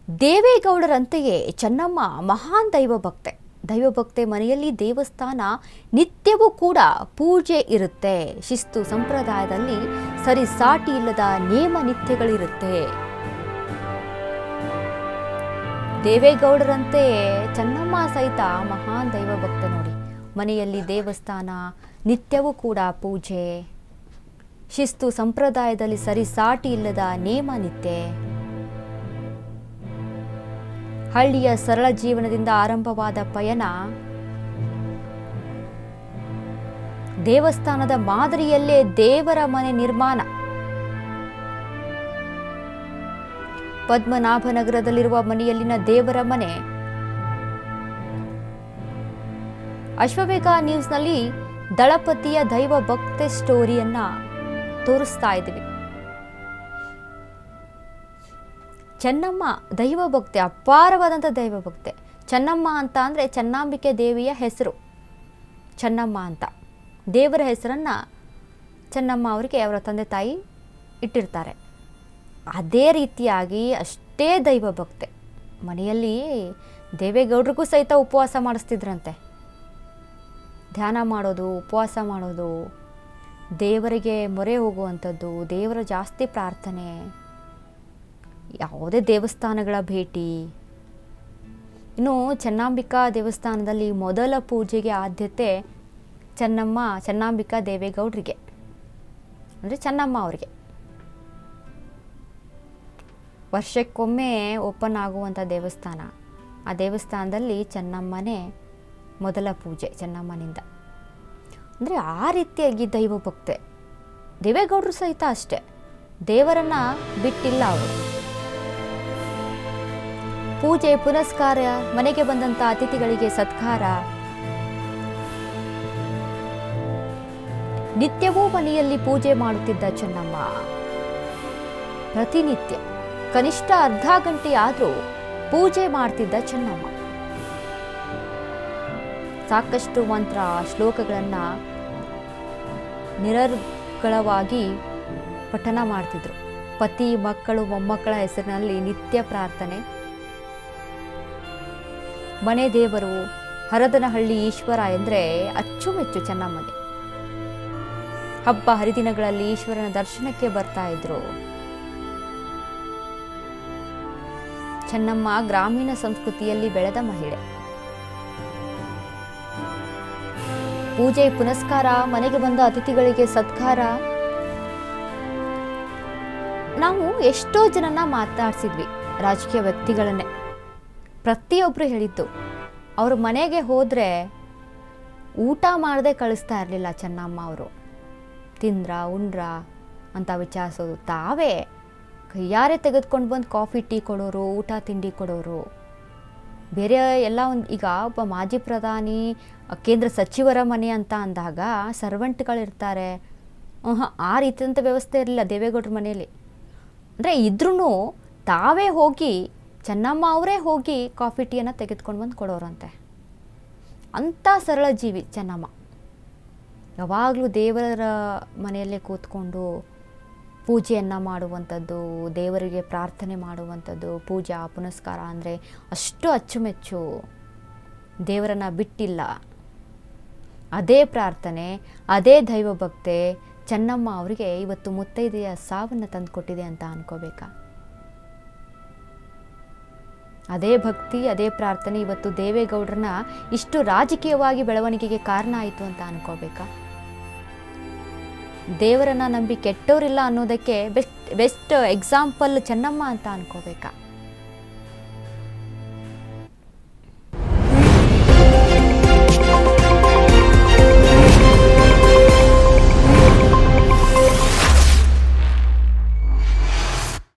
ದೇವೇಗೌಡರಂತೆಯೇ ಚೆನ್ನಮ್ಮ ಮಹಾನ್ ದೈವಭಕ್ತೆ ಮನೆಯಲ್ಲಿ ದೇವಸ್ಥಾನ ನಿತ್ಯವೂ ಕೂಡ ಪೂಜೆ ಇರುತ್ತೆ. ಶಿಸ್ತು ಸಂಪ್ರದಾಯದಲ್ಲಿ ಸರಿಸಾಟಿ ಇಲ್ಲದ ನೇಮ ನಿತ್ಯಗಳಿರುತ್ತೆ. ದೇವೇಗೌಡರಂತೆಯೇ ಚೆನ್ನಮ್ಮ ಸಹಿತ ಮಹಾನ್ ದೈವಭಕ್ತೆ ನೋಡಿ. ಮನೆಯಲ್ಲಿ ದೇವಸ್ಥಾನ ನಿತ್ಯವೂ ಕೂಡ ಪೂಜೆ, ಶಿಸ್ತು ಸಂಪ್ರದಾಯದಲ್ಲಿ ಸರಿಸಾಟಿ ಇಲ್ಲದ ನೇಮ ನಿತ್ಯ. ಹಳ್ಳಿಯ ಸರಳ ಜೀವನದಿಂದ ಆರಂಭವಾದ ಪಯಣ ದೇವಸ್ಥಾನದ ಮಾದರಿಯಲ್ಲೇ ದೇವರ ಮನೆ ನಿರ್ಮಾಣ. ಪದ್ಮನಾಭನಗರದಲ್ಲಿರುವ ಮನೆಯಲ್ಲಿನ ದೇವರ ಮನೆ ಅಶ್ವವೇಗ ನ್ಯೂಸ್ನಲ್ಲಿ ದಳಪತಿಯ ದೈವ ಭಕ್ತೆ ಸ್ಟೋರಿಯನ್ನ ತೋರಿಸ್ತಾ ಇದ್ದೀವಿ. ಚೆನ್ನಮ್ಮ ದೈವಭಕ್ತೆ, ಅಪಾರವಾದಂಥ ದೈವಭಕ್ತೆ. ಚೆನ್ನಮ್ಮ ಅಂತ ಅಂದರೆ ಚೆನ್ನಾಂಬಿಕೆ ದೇವಿಯ ಹೆಸರು ಚೆನ್ನಮ್ಮ ಅಂತ. ದೇವರ ಹೆಸರನ್ನು ಚೆನ್ನಮ್ಮ ಅವರಿಗೆ ಅವರ ತಂದೆ ತಾಯಿ ಇಟ್ಟಿರ್ತಾರೆ. ಅದೇ ರೀತಿಯಾಗಿ ಅಷ್ಟೇ ದೈವಭಕ್ತೆ. ಮನೆಯಲ್ಲಿ ದೇವೇಗೌಡರಿಗೂ ಸಹಿತ ಉಪವಾಸ ಮಾಡಿಸ್ತಿದ್ರಂತೆ. ಧ್ಯಾನ ಮಾಡೋದು, ಉಪವಾಸ ಮಾಡೋದು, ದೇವರಿಗೆ ಮೊರೆ ಹೋಗುವಂಥದ್ದು, ದೇವರ ಜಾಸ್ತಿ ಪ್ರಾರ್ಥನೆ, ಯಾವುದೇ ದೇವಸ್ಥಾನಗಳ ಭೇಟಿ. ಇನ್ನು ಚೆನ್ನಾಂಬಿಕಾ ದೇವಸ್ಥಾನದಲ್ಲಿ ಮೊದಲ ಪೂಜೆಗೆ ಆದ್ಯತೆ ಚೆನ್ನಾಂಬಿಕಾ ದೇವೇಗೌಡರಿಗೆ, ಅಂದರೆ ಚೆನ್ನಮ್ಮ ಅವರಿಗೆ. ವರ್ಷಕ್ಕೊಮ್ಮೆ ಓಪನ್ ಆಗುವಂಥ ದೇವಸ್ಥಾನ. ಆ ದೇವಸ್ಥಾನದಲ್ಲಿ ಚೆನ್ನಮ್ಮನೇ ಮೊದಲ ಪೂಜೆ ಚೆನ್ನಮ್ಮನಿಂದ. ಅಂದರೆ ಆ ರೀತಿಯಾಗಿ ದೈವಭಕ್ತೆ. ದೇವೇಗೌಡರು ಸಹಿತ ಅಷ್ಟೇ, ದೇವರನ್ನು ಬಿಟ್ಟಿಲ್ಲ ಅವರು. ಪೂಜೆ ಪುನಸ್ಕಾರ, ಮನೆಗೆ ಬಂದಂಥ ಅತಿಥಿಗಳಿಗೆ ಸತ್ಕಾರ, ನಿತ್ಯವೂ ಮನೆಯಲ್ಲಿ ಪೂಜೆ ಮಾಡುತ್ತಿದ್ದ ಚೆನ್ನಮ್ಮ. ಪ್ರತಿನಿತ್ಯ ಕನಿಷ್ಠ ಅರ್ಧ ಗಂಟೆ ಆದರೂ ಪೂಜೆ ಮಾಡ್ತಿದ್ದ ಚೆನ್ನಮ್ಮ. ಸಾಕಷ್ಟು ಮಂತ್ರ ಶ್ಲೋಕಗಳನ್ನು ನಿರರ್ಗಳವಾಗಿ ಪಠನ ಮಾಡ್ತಿದ್ರು. ಪತಿ, ಮಕ್ಕಳು, ಮೊಮ್ಮಕ್ಕಳ ಹೆಸರಿನಲ್ಲಿ ನಿತ್ಯ ಪ್ರಾರ್ಥನೆ. ಮನೆ ದೇವರು ಹರದನಹಳ್ಳಿ ಈಶ್ವರ ಎಂದರೆ ಅಚ್ಚುಮೆಚ್ಚು ಚೆನ್ನಮ್ಮಗೆ. ಹಬ್ಬ ಹರಿದಿನಗಳಲ್ಲಿ ಈಶ್ವರನ ದರ್ಶನಕ್ಕೆ ಬರ್ತಾ ಇದ್ರು. ಚೆನ್ನಮ್ಮ ಗ್ರಾಮೀಣ ಸಂಸ್ಕೃತಿಯಲ್ಲಿ ಬೆಳೆದ ಮಹಿಳೆ. ಪೂಜೆ ಪುನಸ್ಕಾರ, ಮನೆಗೆ ಬಂದ ಅತಿಥಿಗಳಿಗೆ ಸತ್ಕಾರ. ನಾವು ಎಷ್ಟೋ ಜನನ ಮಾತಾಡ್ಸಿದ್ವಿ, ರಾಜಕೀಯ ವ್ಯಕ್ತಿಗಳನ್ನೇ. ಪ್ರತಿಯೊಬ್ಬರು ಹೇಳಿದ್ದು, ಅವ್ರ ಮನೆಗೆ ಹೋದರೆ ಊಟ ಮಾಡದೆ ಕಳಿಸ್ತಾ ಇರಲಿಲ್ಲ ಚೆನ್ನಮ್ಮ ಅವರು. ತಿಂದ್ರ ಉಂಡ್ರ ಅಂತ ವಿಚಾರಿಸೋದು. ತಾವೇ ಕೈಯಾರೆ ತೆಗೆದುಕೊಂಡು ಬಂದು ಕಾಫಿ ಟೀ ಕೊಡೋರು, ಊಟ ತಿಂಡಿ ಕೊಡೋರು. ಬೇರೆ ಎಲ್ಲ ಈಗ ಒಬ್ಬ ಮಾಜಿ ಪ್ರಧಾನಿ, ಕೇಂದ್ರ ಸಚಿವರ ಮನೆ ಅಂತ ಅಂದಾಗ ಸರ್ವೆಂಟ್ಗಳಿರ್ತಾರೆ. ಆ ರೀತಿಯಂಥ ವ್ಯವಸ್ಥೆ ಇರಲಿಲ್ಲ ದೇವೇಗೌಡರ ಮನೆಯಲ್ಲಿ. ಅಂದರೆ ಇದ್ರೂ ತಾವೇ ಹೋಗಿ, ಚೆನ್ನಮ್ಮ ಅವರೇ ಹೋಗಿ ಕಾಫಿ ಟೀಯನ್ನು ತೆಗೆದುಕೊಂಡು ಬಂದು ಕೊಡೋರಂತೆ. ಅಂಥ ಸರಳ ಜೀವಿ ಚೆನ್ನಮ್ಮ. ಯಾವಾಗಲೂ ದೇವರ ಮನೆಯಲ್ಲೇ ಕೂತ್ಕೊಂಡು ಪೂಜೆಯನ್ನು ಮಾಡುವಂಥದ್ದು, ದೇವರಿಗೆ ಪ್ರಾರ್ಥನೆ ಮಾಡುವಂಥದ್ದು, ಪೂಜಾ ಪುನಸ್ಕಾರ ಅಂದರೆ ಅಷ್ಟು ಅಚ್ಚುಮೆಚ್ಚು. ದೇವರನ್ನು ಬಿಟ್ಟಿಲ್ಲ. ಅದೇ ಪ್ರಾರ್ಥನೆ, ಅದೇ ದೈವಭಕ್ತೆ ಚೆನ್ನಮ್ಮ ಅವರಿಗೆ ಇವತ್ತು ಮುತ್ತೈದೆಯ ಸಾವನ್ನು ತಂದುಕೊಟ್ಟಿದೆ ಅಂತ ಅನ್ಕೋಬೇಕಾ? ಅದೇ ಭಕ್ತಿ, ಅದೇ ಪ್ರಾರ್ಥನೆ ಇವತ್ತು ದೇವೇಗೌಡರನ್ನ ಇಷ್ಟು ರಾಜಕೀಯವಾಗಿ ಬೆಳವಣಿಗೆಗೆ ಕಾರಣ ಆಯಿತು ಅಂತ ಅನ್ಕೋಬೇಕಾ? ದೇವರನ್ನ ನಂಬಿ ಕೆಟ್ಟವರಿಲ್ಲ ಅನ್ನೋದಕ್ಕೆ ಬೆಸ್ಟ್ ಎಕ್ಸಾಂಪಲ್ ಚೆನ್ನಮ್ಮ ಅಂತ ಅನ್ಕೋಬೇಕಾ?